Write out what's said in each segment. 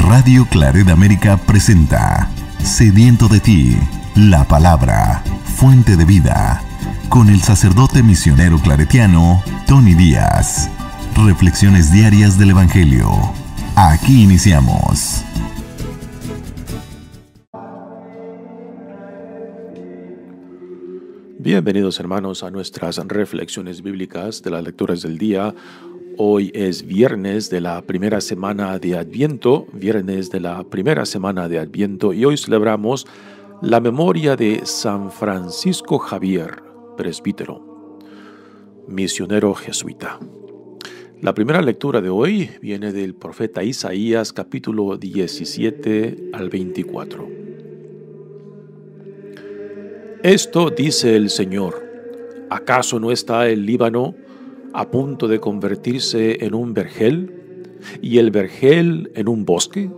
Radio Claret América presenta Sediento de ti, la palabra, fuente de vida, con el sacerdote misionero claretiano Tony Díaz. Reflexiones diarias del Evangelio. Aquí iniciamos. Bienvenidos, hermanos, a nuestras reflexiones bíblicas de las lecturas del día. Hoy es viernes de la primera semana de Adviento, y hoy celebramos la memoria de San Francisco Javier, presbítero, misionero jesuita. La primera lectura de hoy viene del profeta Isaías, capítulo 17 al 24. Esto dice el Señor: ¿acaso no está el Líbano a punto de convertirse en un vergel, y el vergel en un bosque?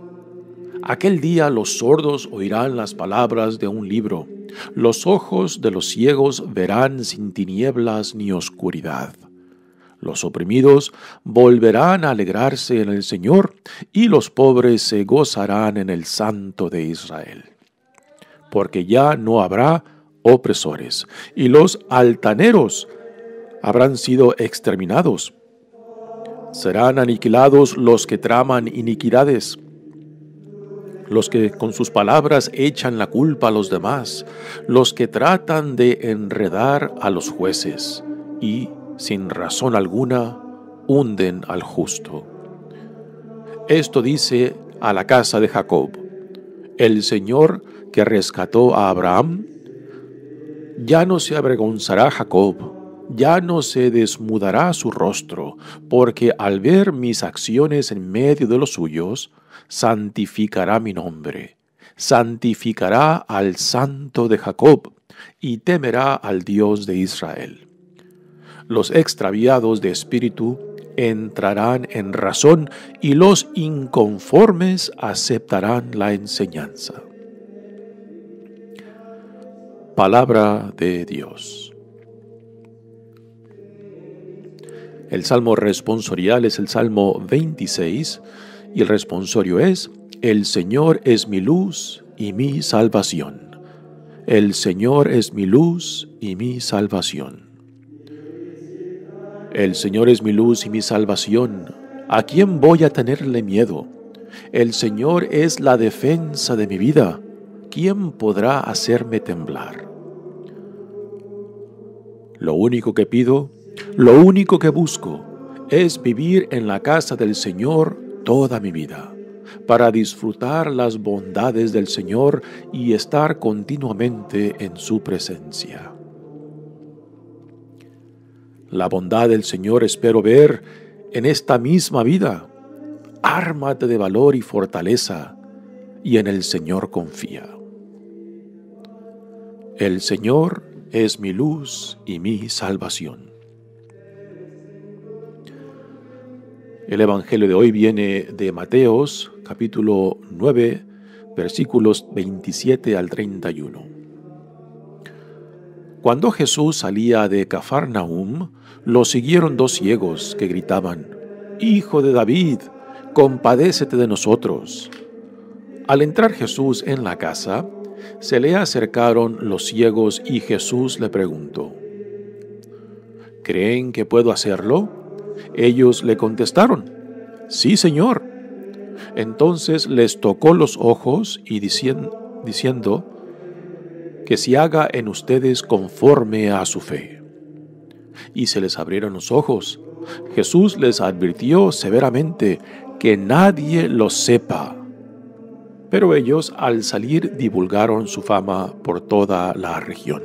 Aquel día los sordos oirán las palabras de un libro, los ojos de los ciegos verán sin tinieblas ni oscuridad. Los oprimidos volverán a alegrarse en el Señor, y los pobres se gozarán en el Santo de Israel. Porque ya no habrá opresores, y los altaneros habrán sido exterminados. Serán aniquilados los que traman iniquidades, los que con sus palabras echan la culpa a los demás, los que tratan de enredar a los jueces y, sin razón alguna, hunden al justo. Esto dice a la casa de Jacob, el Señor que rescató a Abraham. Ya no se avergonzará Jacob, ya no se desmudará su rostro, porque al ver mis acciones en medio de los suyos, santificará mi nombre, santificará al Santo de Jacob, y temerá al Dios de Israel. Los extraviados de espíritu entrarán en razón, y los inconformes aceptarán la enseñanza. Palabra de Dios. El salmo responsorial es el Salmo 26 y el responsorio es: El Señor es mi luz y mi salvación. El Señor es mi luz y mi salvación. El Señor es mi luz y mi salvación. ¿A quién voy a tenerle miedo? El Señor es la defensa de mi vida. ¿Quién podrá hacerme temblar? Lo único que pido, lo único que busco, es vivir en la casa del Señor toda mi vida, para disfrutar las bondades del Señor y estar continuamente en su presencia. La bondad del Señor espero ver en esta misma vida. Ármate de valor y fortaleza, y en el Señor confía. El Señor es mi luz y mi salvación. El Evangelio de hoy viene de Mateos, capítulo 9, versículos 27 al 31. Cuando Jesús salía de Cafarnaúm, lo siguieron dos ciegos que gritaban: «Hijo de David, compadécete de nosotros». Al entrar Jesús en la casa, se le acercaron los ciegos y Jesús le preguntó: ¿creen que puedo hacerlo? Ellos le contestaron: sí, Señor. Entonces les tocó los ojos y diciendo: que se haga en ustedes conforme a su fe. Y se les abrieron los ojos. Jesús les advirtió severamente que nadie lo sepa. Pero ellos, al salir, divulgaron su fama por toda la región.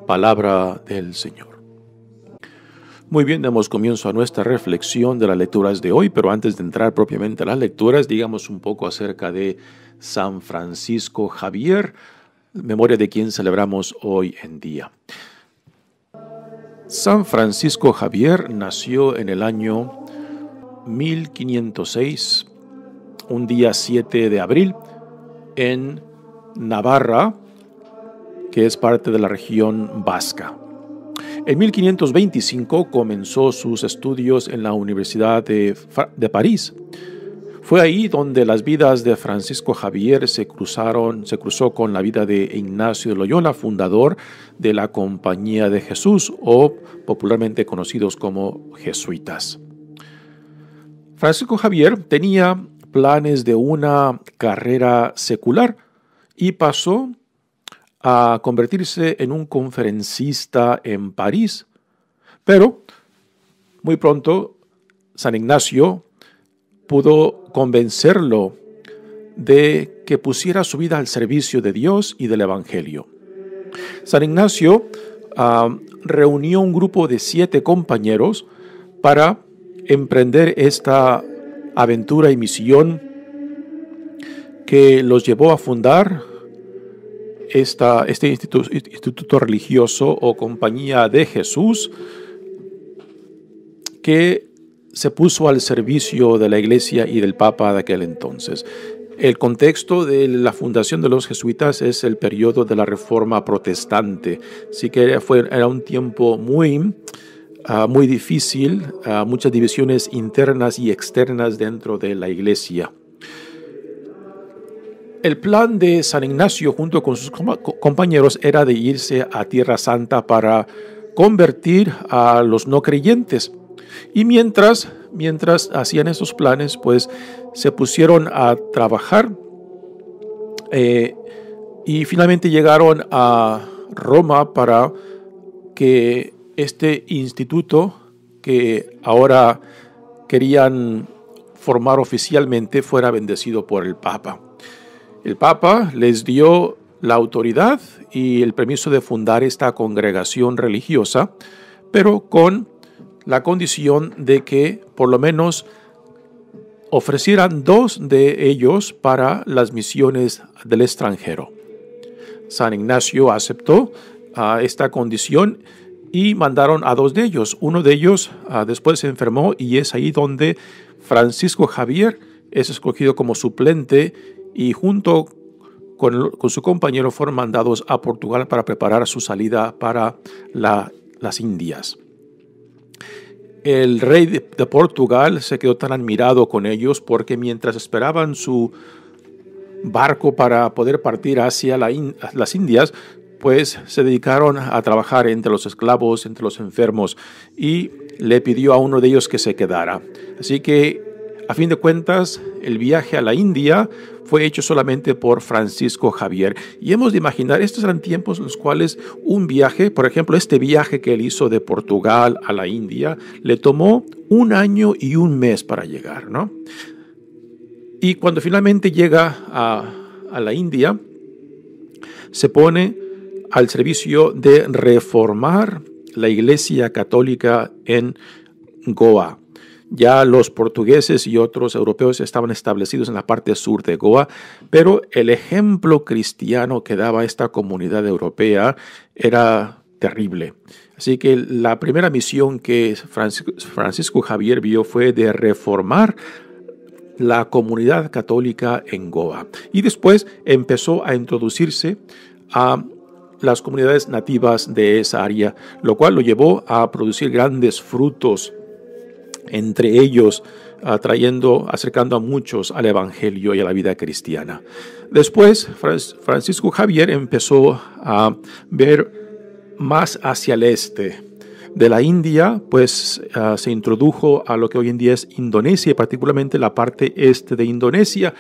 Palabra del Señor. Muy bien, damos comienzo a nuestra reflexión de las lecturas de hoy, pero antes de entrar propiamente a las lecturas, digamos un poco acerca de San Francisco Javier, memoria de quien celebramos hoy en día. San Francisco Javier nació en el año 1506, un día 7 de abril, en Navarra, que es parte de la región vasca. En 1525 comenzó sus estudios en la Universidad de París. Fue ahí donde las vidas de Francisco Javier se cruzó con la vida de Ignacio de Loyola, fundador de la Compañía de Jesús, o popularmente conocidos como jesuitas. Francisco Javier tenía planes de una carrera secular y pasó a convertirse en un conferencista en París. Pero muy pronto San Ignacio pudo convencerlo de que pusiera su vida al servicio de Dios y del Evangelio. San Ignacio reunió un grupo de 7 compañeros para emprender esta aventura y misión que los llevó a fundar este instituto religioso o Compañía de Jesús, que se puso al servicio de la Iglesia y del Papa de aquel entonces. El contexto de la fundación de los jesuitas es el periodo de la Reforma Protestante, así que era un tiempo muy difícil, muchas divisiones internas y externas dentro de la Iglesia. El plan de San Ignacio junto con sus compañeros era de irse a Tierra Santa para convertir a los no creyentes. Y mientras hacían esos planes, pues se pusieron a trabajar y finalmente llegaron a Roma para que este instituto que ahora querían formar oficialmente fuera bendecido por el Papa. El Papa les dio la autoridad y el permiso de fundar esta congregación religiosa, pero con la condición de que por lo menos ofrecieran 2 de ellos para las misiones del extranjero. San Ignacio aceptó esta condición y mandaron a 2 de ellos. Uno de ellos después se enfermó y es ahí donde Francisco Javier es escogido como suplente y junto con su compañero fueron mandados a Portugal para preparar su salida para las Indias. El rey de Portugal se quedó tan admirado con ellos porque mientras esperaban su barco para poder partir hacia las Indias, pues se dedicaron a trabajar entre los esclavos, entre los enfermos, y le pidió a uno de ellos que se quedara. Así que, a fin de cuentas, el viaje a la India fue hecho solamente por Francisco Javier. Y hemos de imaginar, estos eran tiempos en los cuales un viaje, por ejemplo, este viaje que él hizo de Portugal a la India, le tomó 1 año y 1 mes para llegar, ¿no? Y cuando finalmente llega a la India, se pone al servicio de reformar la Iglesia Católica en Goa. Ya los portugueses y otros europeos estaban establecidos en la parte sur de Goa, pero el ejemplo cristiano que daba esta comunidad europea era terrible. Así que la primera misión que Francisco Javier vio fue de reformar la comunidad católica en Goa. Y después empezó a introducirse a las comunidades nativas de esa área, lo cual lo llevó a producir grandes frutos, entre ellos acercando a muchos al Evangelio y a la vida cristiana. Después, Francisco Javier empezó a ver más hacia el este de la India, pues se introdujo a lo que hoy en día es Indonesia, particularmente la parte este de Indonesia,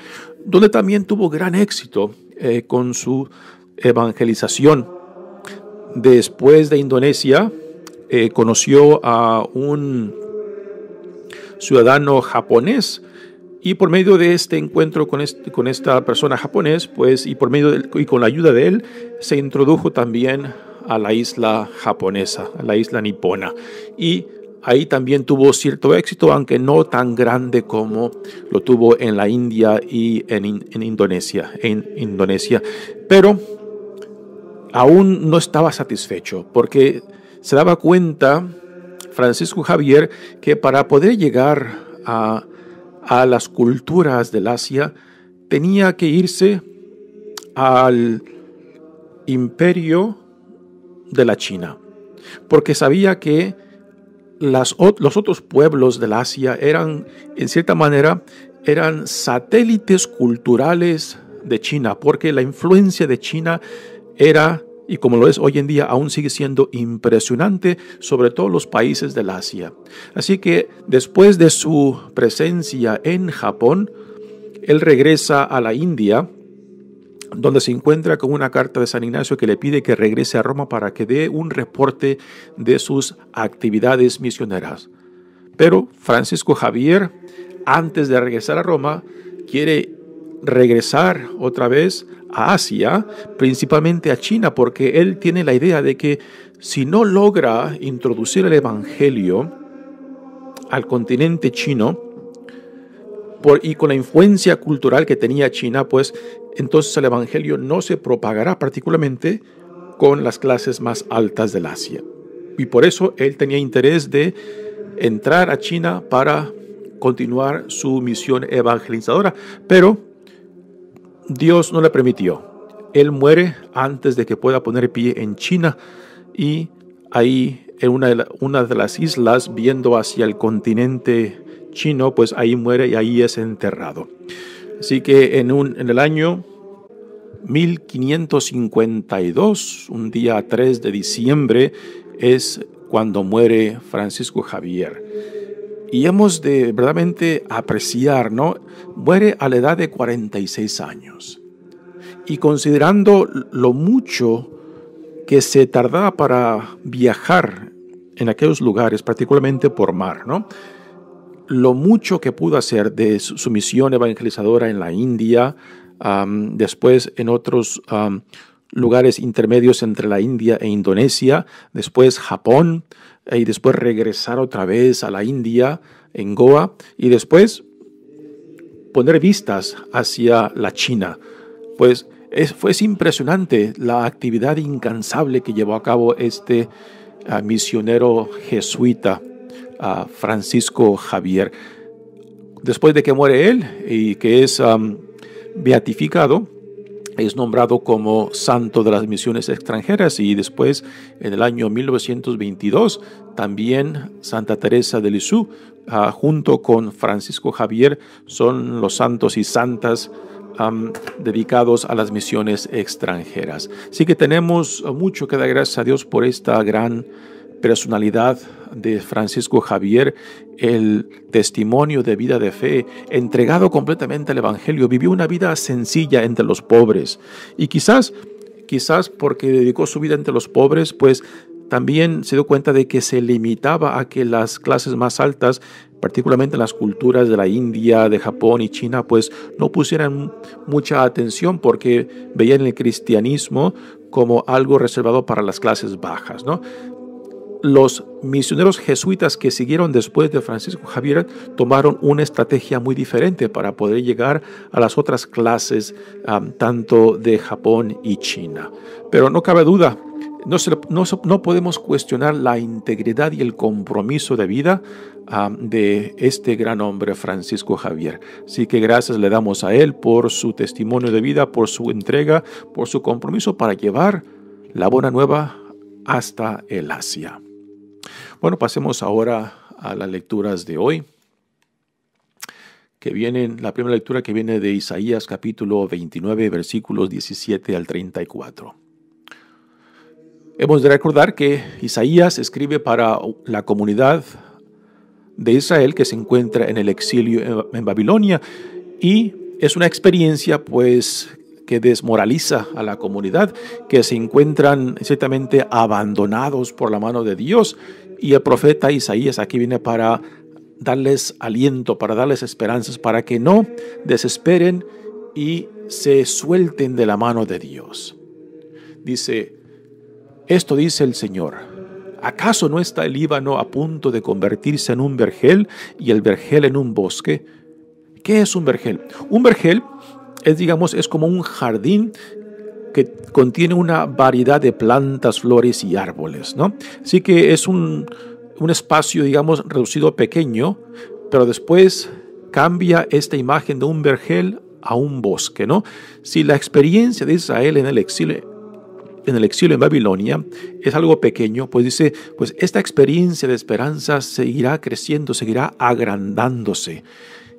donde también tuvo gran éxito con su evangelización. Después de Indonesia, conoció a un ciudadano japonés, y por medio de este encuentro con esta persona japonés, pues, y con la ayuda de él, se introdujo también a la isla japonesa, a la isla nipona, y ahí también tuvo cierto éxito, aunque no tan grande como lo tuvo en la India y en Indonesia. Pero aún no estaba satisfecho, porque se daba cuenta Francisco Javier que para poder llegar a las culturas del Asia tenía que irse al imperio de la China, porque sabía que los otros pueblos del Asia eran en cierta manera eran satélites culturales de China, porque la influencia de China era, y como lo es hoy en día, aún sigue siendo impresionante sobre todos los países del Asia. Así que después de su presencia en Japón, él regresa a la India, donde se encuentra con una carta de San Ignacio que le pide que regrese a Roma para que dé un reporte de sus actividades misioneras. Pero Francisco Javier, antes de regresar a Roma, quiere regresar otra vez a Asia, principalmente a China, porque él tiene la idea de que si no logra introducir el evangelio al continente chino, y con la influencia cultural que tenía China, pues entonces el evangelio no se propagará particularmente con las clases más altas del Asia. Y por eso él tenía interés de entrar a China para continuar su misión evangelizadora, pero Dios no le permitió. Él muere antes de que pueda poner pie en China, y ahí en una de las islas, viendo hacia el continente chino, pues ahí muere y ahí es enterrado. Así que en el año 1552, un día 3 de diciembre, es cuando muere Francisco Javier. Y hemos de verdaderamente apreciar, ¿no? Muere a la edad de 46 años. Y considerando lo mucho que se tardaba para viajar en aquellos lugares, particularmente por mar, ¿no? Lo mucho que pudo hacer de su misión evangelizadora en la India, después en otros lugares intermedios entre la India e Indonesia, después Japón, y después regresar otra vez a la India, en Goa, y después poner vistas hacia la China. Pues fue impresionante la actividad incansable que llevó a cabo este misionero jesuita, Francisco Javier. Después de que muere él y que es beatificado, es nombrado como santo de las misiones extranjeras, y después en el año 1922 también Santa Teresa de Lisieux junto con Francisco Javier son los santos y santas dedicados a las misiones extranjeras. Así que tenemos mucho que dar gracias a Dios por esta gran personalidad de Francisco Javier, el testimonio de vida de fe, entregado completamente al Evangelio. Vivió una vida sencilla entre los pobres, y quizás porque dedicó su vida entre los pobres, pues también se dio cuenta de que se limitaba a que las clases más altas, particularmente en las culturas de la India, de Japón y China, pues no pusieran mucha atención, porque veían el cristianismo como algo reservado para las clases bajas, ¿no? Los misioneros jesuitas que siguieron después de Francisco Javier tomaron una estrategia muy diferente para poder llegar a las otras clases, tanto de Japón y China. Pero no cabe duda, no podemos cuestionar la integridad y el compromiso de vida de este gran hombre Francisco Javier. Así que gracias le damos a él por su testimonio de vida, por su entrega, por su compromiso para llevar la buena nueva hasta el Asia. Bueno, pasemos ahora a las lecturas de hoy, la primera lectura que viene de Isaías capítulo 29, versículos 17 al 34. Hemos de recordar que Isaías escribe para la comunidad de Israel que se encuentra en el exilio en Babilonia, y es una experiencia pues que desmoraliza a la comunidad, que se encuentran ciertamente abandonados por la mano de Dios, y el profeta Isaías aquí viene para darles aliento, para darles esperanzas, para que no desesperen y se suelten de la mano de Dios. Esto dice el Señor: ¿acaso no está el Líbano a punto de convertirse en un vergel y el vergel en un bosque? ¿Qué es un vergel? Un vergel es como un jardín que contiene una variedad de plantas, flores y árboles, ¿no? Así que es un espacio, reducido, pequeño, pero después cambia esta imagen de un vergel a un bosque, ¿no? Si la experiencia de Israel en el exilio en Babilonia es algo pequeño, pues esta experiencia de esperanza seguirá creciendo, seguirá agrandándose.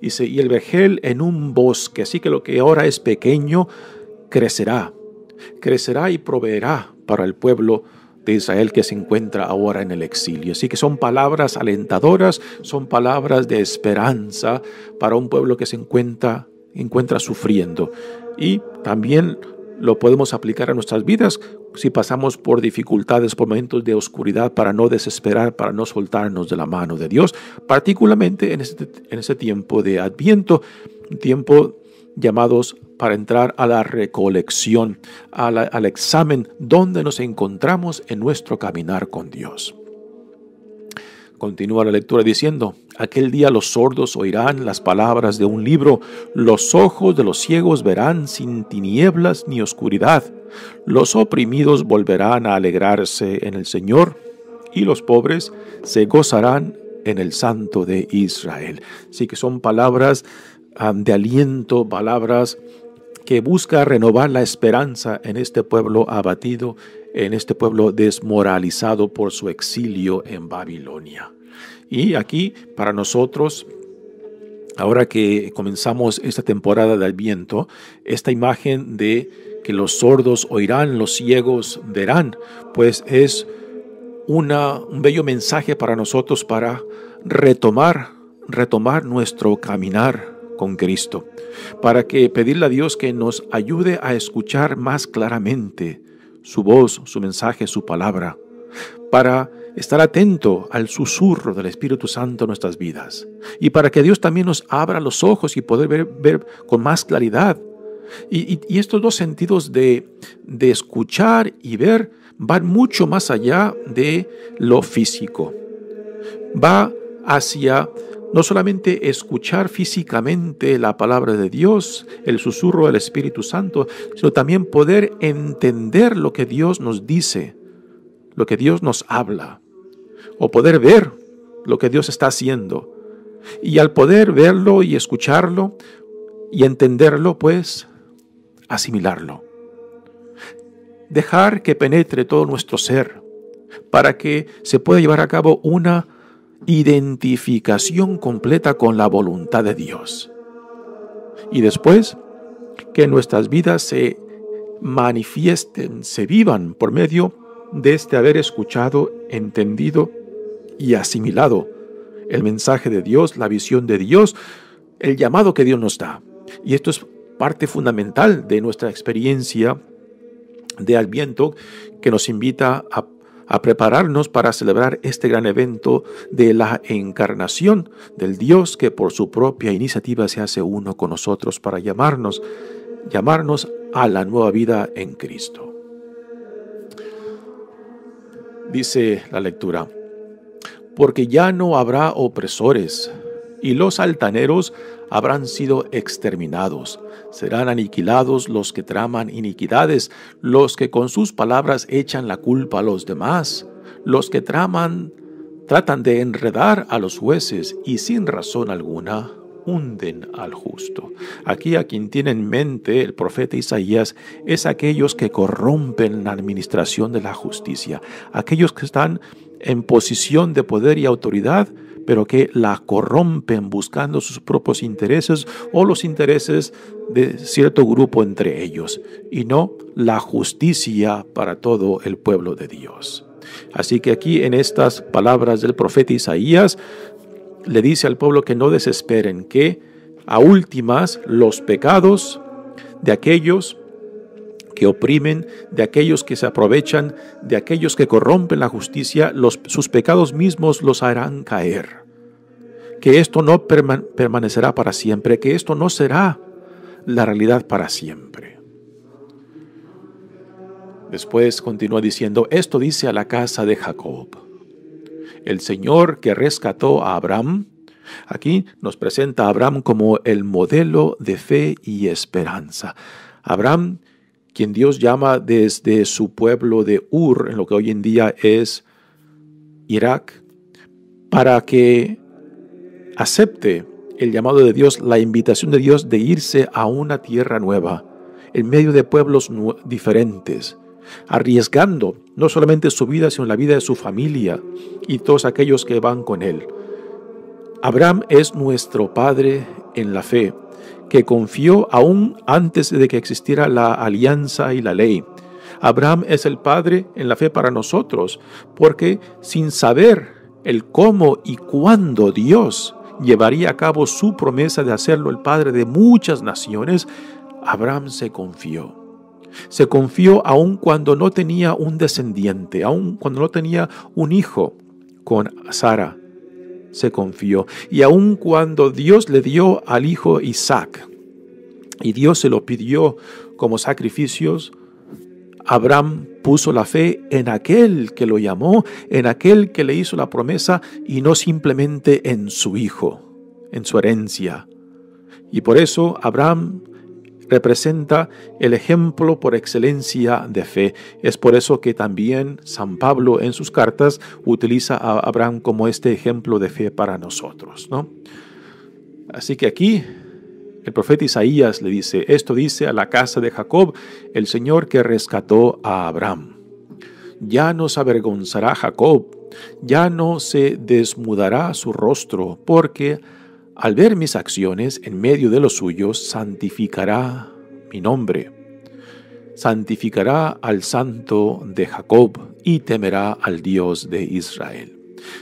Dice, y el vergel en un bosque, así que lo que ahora es pequeño crecerá y proveerá para el pueblo de Israel que se encuentra ahora en el exilio. Así que son palabras alentadoras, son palabras de esperanza para un pueblo que se encuentra sufriendo. Y también lo podemos aplicar a nuestras vidas si pasamos por dificultades, por momentos de oscuridad, para no desesperar, para no soltarnos de la mano de Dios, particularmente en ese tiempo de Adviento, un tiempo llamados para entrar a la recolección, al examen donde nos encontramos en nuestro caminar con Dios. Continúa la lectura diciendo, aquel día los sordos oirán las palabras de un libro, los ojos de los ciegos verán sin tinieblas ni oscuridad, los oprimidos volverán a alegrarse en el Señor y los pobres se gozarán en el Santo de Israel. Así que son palabras de aliento, palabras que busca renovar la esperanza en este pueblo abatido, en este pueblo desmoralizado por su exilio en Babilonia. Y aquí para nosotros, ahora que comenzamos esta temporada de Adviento, esta imagen de que los sordos oirán, los ciegos verán, pues es un bello mensaje para nosotros para retomar nuestro caminar con Cristo, para que pedirle a Dios que nos ayude a escuchar más claramente su voz, su mensaje, su palabra, para estar atento al susurro del Espíritu Santo en nuestras vidas y para que Dios también nos abra los ojos y poder ver con más claridad. Y estos dos sentidos de escuchar y ver van mucho más allá de lo físico. Va hacia no solamente escuchar físicamente la palabra de Dios, el susurro del Espíritu Santo, sino también poder entender lo que Dios nos dice, lo que Dios nos habla, o poder ver lo que Dios está haciendo. Y al poder verlo y escucharlo y entenderlo, pues, asimilarlo. Dejar que penetre todo nuestro ser para que se pueda llevar a cabo una identificación completa con la voluntad de Dios. Y después, que nuestras vidas se manifiesten, se vivan por medio de este haber escuchado, entendido y asimilado el mensaje de Dios, la visión de Dios, el llamado que Dios nos da. Y esto es parte fundamental de nuestra experiencia de Adviento, que nos invita a prepararnos para celebrar este gran evento de la encarnación del Dios que por su propia iniciativa se hace uno con nosotros para llamarnos a la nueva vida en Cristo. Dice la lectura, porque ya no habrá opresores, y los altaneros habrán sido exterminados. Serán aniquilados los que traman iniquidades, los que con sus palabras echan la culpa a los demás, los que tratan de enredar a los jueces y sin razón alguna hunden al justo. Aquí a quien tiene en mente el profeta Isaías es aquellos que corrompen la administración de la justicia, aquellos que están en posición de poder y autoridad, pero que la corrompen buscando sus propios intereses o los intereses de cierto grupo entre ellos, y no la justicia para todo el pueblo de Dios. Así que aquí en estas palabras del profeta Isaías, le dice al pueblo que no desesperen, que a últimas los pecados de aquellos que oprimen, de aquellos que se aprovechan, de aquellos que corrompen la justicia, sus pecados mismos los harán caer. Que esto no permanecerá para siempre, que esto no será la realidad para siempre. Después continúa diciendo, esto dice a la casa de Jacob. El Señor que rescató a Abraham, aquí nos presenta a Abraham como el modelo de fe y esperanza. Abraham, quien Dios llama desde su pueblo de Ur, en lo que hoy en día es Irak, para que acepte el llamado de Dios, la invitación de Dios de irse a una tierra nueva, en medio de pueblos diferentes, arriesgando no solamente su vida, sino la vida de su familia y todos aquellos que van con él. Abraham es nuestro padre en la fe, que confió aún antes de que existiera la alianza y la ley. Abraham es el padre en la fe para nosotros, porque sin saber el cómo y cuándo Dios llevaría a cabo su promesa de hacerlo el padre de muchas naciones, Abraham se confió. Se confió aun cuando no tenía un descendiente, aun cuando no tenía un hijo con Sara. Se confió. Y aun cuando Dios le dio al hijo Isaac, y Dios se lo pidió como sacrificios, Abraham puso la fe en aquel que lo llamó, en aquel que le hizo la promesa, y no simplemente en su hijo, en su herencia. Y por eso Abraham representa el ejemplo por excelencia de fe. Es por eso que también San Pablo en sus cartas utiliza a Abraham como este ejemplo de fe para nosotros, ¿no? Así que aquí el profeta Isaías le dice, esto dice a la casa de Jacob, el Señor que rescató a Abraham. Ya no se avergonzará Jacob, ya no se desmudará su rostro, porque al ver mis acciones en medio de los suyos, santificará mi nombre. Santificará al Santo de Jacob y temerá al Dios de Israel.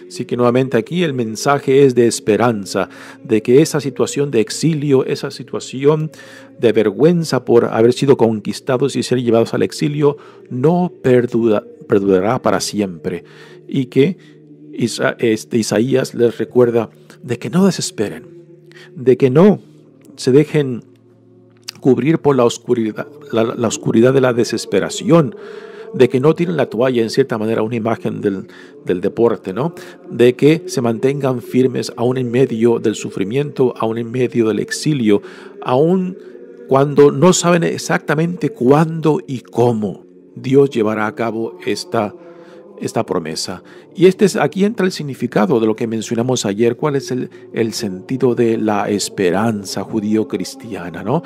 Así que nuevamente aquí el mensaje es de esperanza, de que esa situación de exilio, esa situación de vergüenza por haber sido conquistados y ser llevados al exilio, no perdurará para siempre. Y que Isaías les recuerda de que no desesperen, de que no se dejen cubrir por la oscuridad de la desesperación, de que no tiren la toalla, en cierta manera una imagen del deporte, ¿no? De que se mantengan firmes aún en medio del sufrimiento, aún en medio del exilio, aún cuando no saben exactamente cuándo y cómo Dios llevará a cabo esta promesa. Y aquí entra el significado de lo que mencionamos ayer. ¿Cuál es el sentido de la esperanza judío-cristiana, ¿no?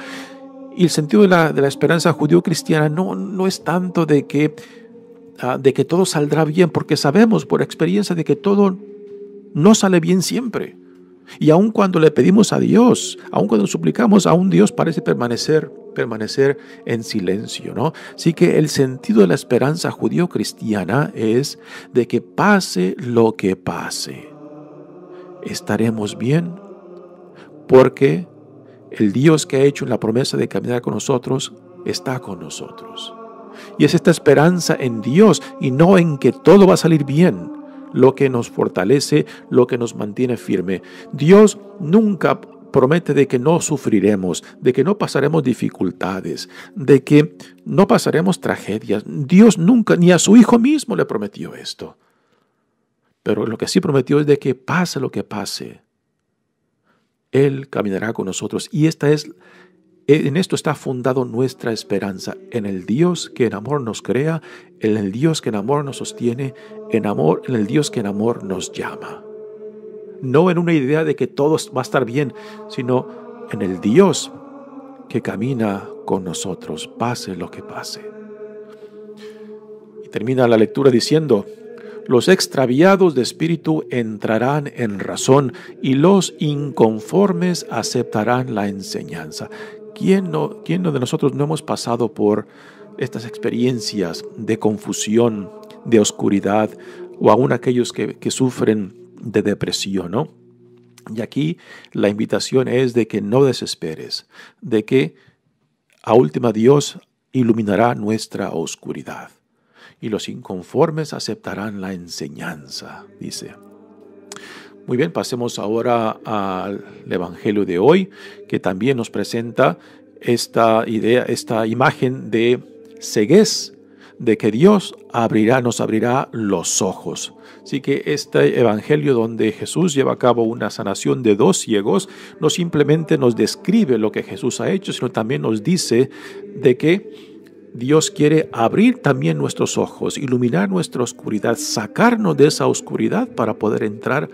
Y el sentido de la esperanza judío-cristiana no es tanto de que todo saldrá bien, porque sabemos por experiencia de que todo no sale bien siempre. Y aun cuando le pedimos a Dios, aun cuando suplicamos, aún Dios parece permanecer en silencio, ¿no? Así que el sentido de la esperanza judío-cristiana es de que pase lo que pase, estaremos bien, porque el Dios que ha hecho la promesa de caminar con nosotros está con nosotros. Y es esta esperanza en Dios y no en que todo va a salir bien lo que nos fortalece, lo que nos mantiene firme. Dios nunca promete de que no sufriremos, de que no pasaremos dificultades, de que no pasaremos tragedias. Dios nunca, ni a su Hijo mismo le prometió esto. Pero lo que sí prometió es de que pase lo que pase, Él caminará con nosotros. Y en esto está fundado nuestra esperanza, en el Dios que en amor nos crea, en el Dios que en amor nos sostiene, en el Dios que en amor nos llama. No en una idea de que todo va a estar bien, sino en el Dios que camina con nosotros, pase lo que pase. Y termina la lectura diciendo: los extraviados de espíritu entrarán en razón y los inconformes aceptarán la enseñanza. ¿Quién de nosotros no hemos pasado por estas experiencias de confusión, de oscuridad, o aún aquellos que sufren de depresión, ¿no? Y aquí la invitación es de que no desesperes, de que a última Dios iluminará nuestra oscuridad y los inconformes aceptarán la enseñanza, dice. Muy bien, pasemos ahora al Evangelio de hoy, que también nos presenta esta idea, esta imagen de ceguez, de que Dios nos abrirá los ojos. Así que este Evangelio donde Jesús lleva a cabo una sanación de 2 ciegos, no simplemente nos describe lo que Jesús ha hecho, sino también nos dice de que Dios quiere abrir también nuestros ojos, iluminar nuestra oscuridad, sacarnos de esa oscuridad para poder entrar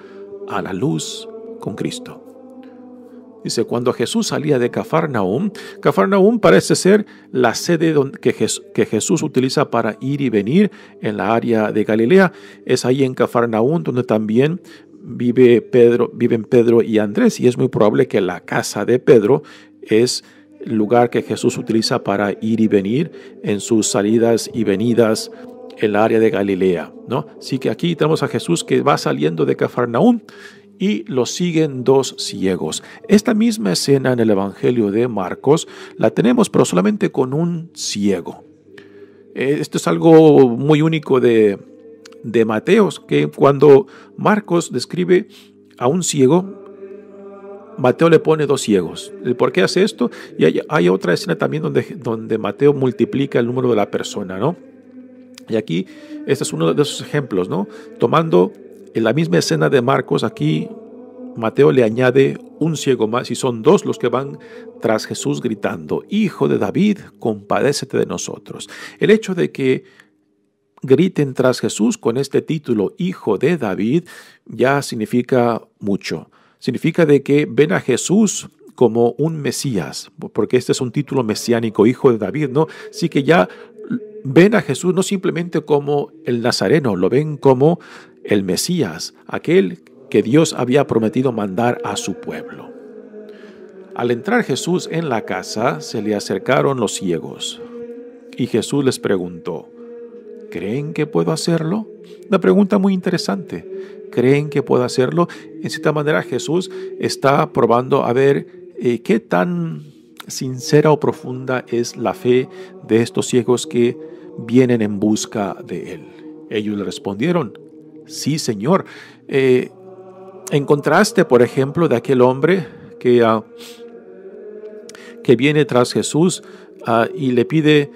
a la luz con Cristo. Dice, cuando Jesús salía de Cafarnaúm parece ser la sede que Jesús utiliza para ir y venir en la área de Galilea. Es ahí en Cafarnaúm donde también viven Pedro y Andrés, y es muy probable que la casa de Pedro es el lugar que Jesús utiliza para ir y venir en sus salidas y venidas en el área de Galilea, ¿no? Así que aquí tenemos a Jesús que va saliendo de Cafarnaúm y lo siguen dos ciegos. Esta misma escena en el Evangelio de Marcos la tenemos, pero solamente con un ciego. Esto es algo muy único de Mateo, que cuando Marcos describe a un ciego, Mateo le pone dos ciegos. ¿Por qué hace esto? Y hay otra escena también donde Mateo multiplica el número de la persona, ¿no? Y aquí, este es uno de esos ejemplos, ¿no? Tomando en la misma escena de Marcos, aquí Mateo le añade un ciego más y son dos los que van tras Jesús gritando: Hijo de David, compadécete de nosotros. El hecho de que griten tras Jesús con este título, Hijo de David, ya significa mucho. Significa de que ven a Jesús como un Mesías, porque este es un título mesiánico, Hijo de David, ¿no? Así que ya ven a Jesús no simplemente como el Nazareno, lo ven como el Mesías, aquel que Dios había prometido mandar a su pueblo. Al entrar Jesús en la casa, se le acercaron los ciegos, y Jesús les preguntó: ¿creen que puedo hacerlo? Una pregunta muy interesante. ¿Creen que puedo hacerlo? En cierta manera, Jesús está probando a ver qué tan sincera o profunda es la fe de estos ciegos que vienen en busca de Él. Ellos le respondieron: sí, Señor. En contraste, por ejemplo, de aquel hombre que viene tras Jesús y le pide,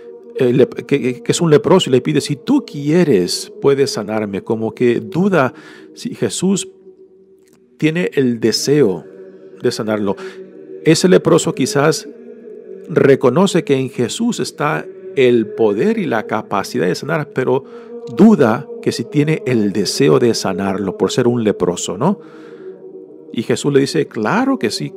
que es un leproso, y le pide: si tú quieres, puedes sanarme. Como que duda si Jesús tiene el deseo de sanarlo. Ese leproso quizás reconoce que en Jesús está el poder y la capacidad de sanar, pero duda que si tiene el deseo de sanarlo por ser un leproso, ¿no? Y Jesús le dice: claro que sí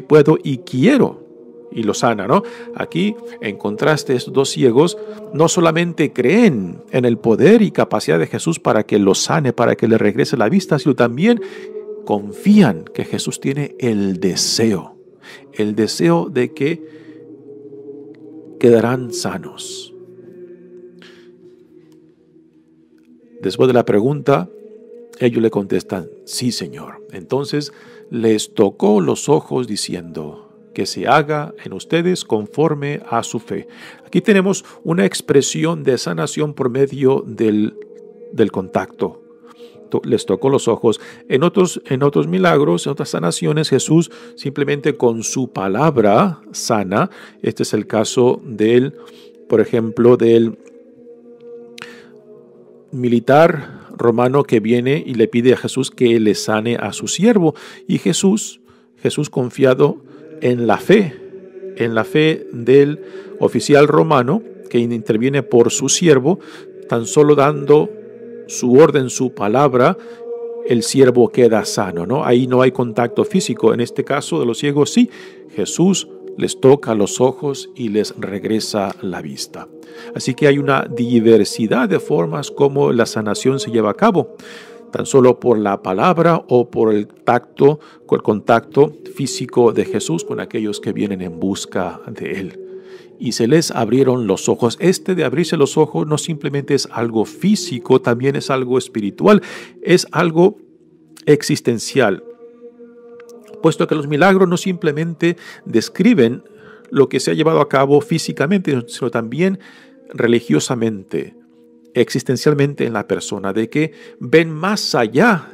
puedo y quiero. Y lo sana, ¿no? Aquí, en contraste, estos dos ciegos no solamente creen en el poder y capacidad de Jesús para que los sane, para que le regrese la vista, sino también confían que Jesús tiene el deseo de que quedarán sanos. Después de la pregunta, ellos le contestan: sí, Señor. Entonces les tocó los ojos diciendo: que se haga en ustedes conforme a su fe. Aquí tenemos una expresión de sanación por medio del contacto. Les tocó los ojos. En otros milagros, en otras sanaciones, Jesús simplemente con su palabra sana. Este es el caso por ejemplo, del militar romano que viene y le pide a Jesús que le sane a su siervo. Y Jesús confiado en la fe del oficial romano que interviene por su siervo, tan solo dando su orden, su palabra, el siervo queda sano, ¿no? Ahí no hay contacto físico. En este caso de los ciegos sí, Jesús les toca los ojos y les regresa la vista. Así que hay una diversidad de formas como la sanación se lleva a cabo, tan solo por la palabra o por el contacto físico de Jesús con aquellos que vienen en busca de Él. Y se les abrieron los ojos. De abrirse los ojos no simplemente es algo físico, también es algo espiritual, es algo existencial. Puesto que los milagros no simplemente describen lo que se ha llevado a cabo físicamente, sino también religiosamente, existencialmente en la persona, de que ven más allá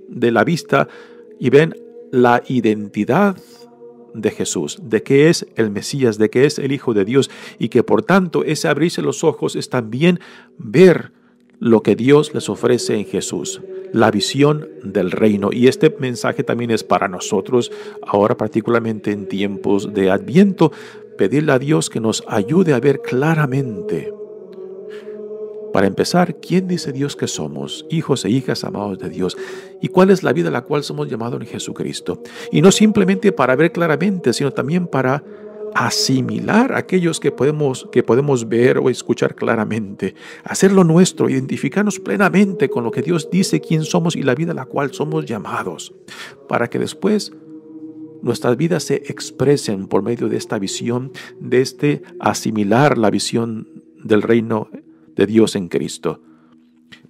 de la vista y ven la identidad de Jesús, de que es el Mesías, de que es el Hijo de Dios, y que por tanto ese abrirse los ojos es también ver lo que Dios les ofrece en Jesús, la visión del reino. Y este mensaje también es para nosotros ahora, particularmente en tiempos de Adviento, pedirle a Dios que nos ayude a ver claramente. Para empezar, ¿quién dice Dios que somos? Hijos e hijas amados de Dios. ¿Y cuál es la vida a la cual somos llamados en Jesucristo? Y no simplemente para ver claramente, sino también para asimilar aquellos que podemos ver o escuchar claramente, hacerlo nuestro, identificarnos plenamente con lo que Dios dice quién somos y la vida a la cual somos llamados, para que después nuestras vidas se expresen por medio de esta visión, de este asimilar la visión del reino de Dios en Cristo.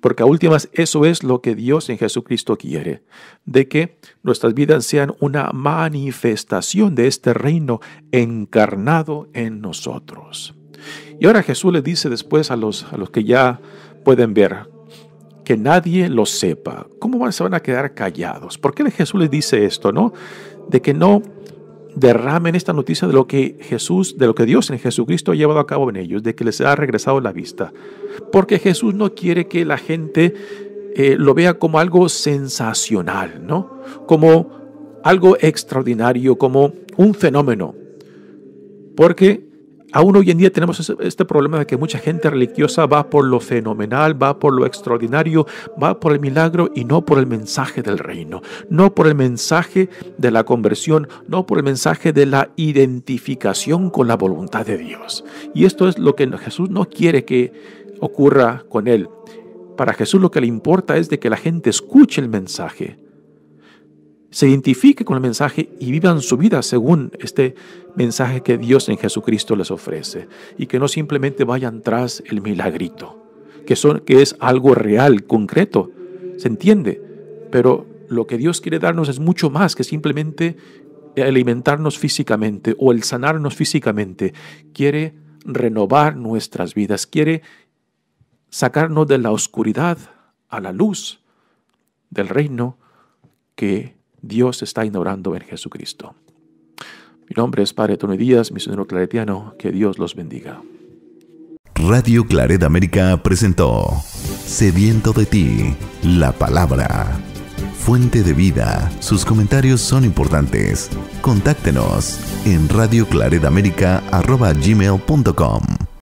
Porque a últimas eso es lo que Dios en Jesucristo quiere, de que nuestras vidas sean una manifestación de este reino encarnado en nosotros. Y ahora Jesús les dice después a los que ya pueden ver, que nadie lo sepa. ¿Cómo se van a quedar callados? ¿Por qué Jesús les dice esto, no? De que no derramen esta noticia de lo que Dios en Jesucristo ha llevado a cabo en ellos, de que les ha regresado la vista. Porque Jesús no quiere que la gente lo vea como algo sensacional, ¿no? Como algo extraordinario, como un fenómeno. Porque aún hoy en día tenemos este problema de que mucha gente religiosa va por lo fenomenal, va por lo extraordinario, va por el milagro y no por el mensaje del reino, no por el mensaje de la conversión, no por el mensaje de la identificación con la voluntad de Dios. Y esto es lo que Jesús no quiere que ocurra con él. Para Jesús lo que le importa es de que la gente escuche el mensaje, se identifique con el mensaje y vivan su vida según este mensaje que Dios en Jesucristo les ofrece, y que no simplemente vayan tras el milagrito, que es algo real, concreto, se entiende, pero lo que Dios quiere darnos es mucho más que simplemente alimentarnos físicamente o el sanarnos físicamente. Quiere renovar nuestras vidas, quiere sacarnos de la oscuridad a la luz del reino que Dios está inaugurando en Jesucristo. Mi nombre es Padre Tony Díaz, misionero claretiano. Que Dios los bendiga. Radio Claret América presentó Sediento de ti, la palabra. Fuente de vida. Sus comentarios son importantes. Contáctenos en radioclaretamerica@gmail.com.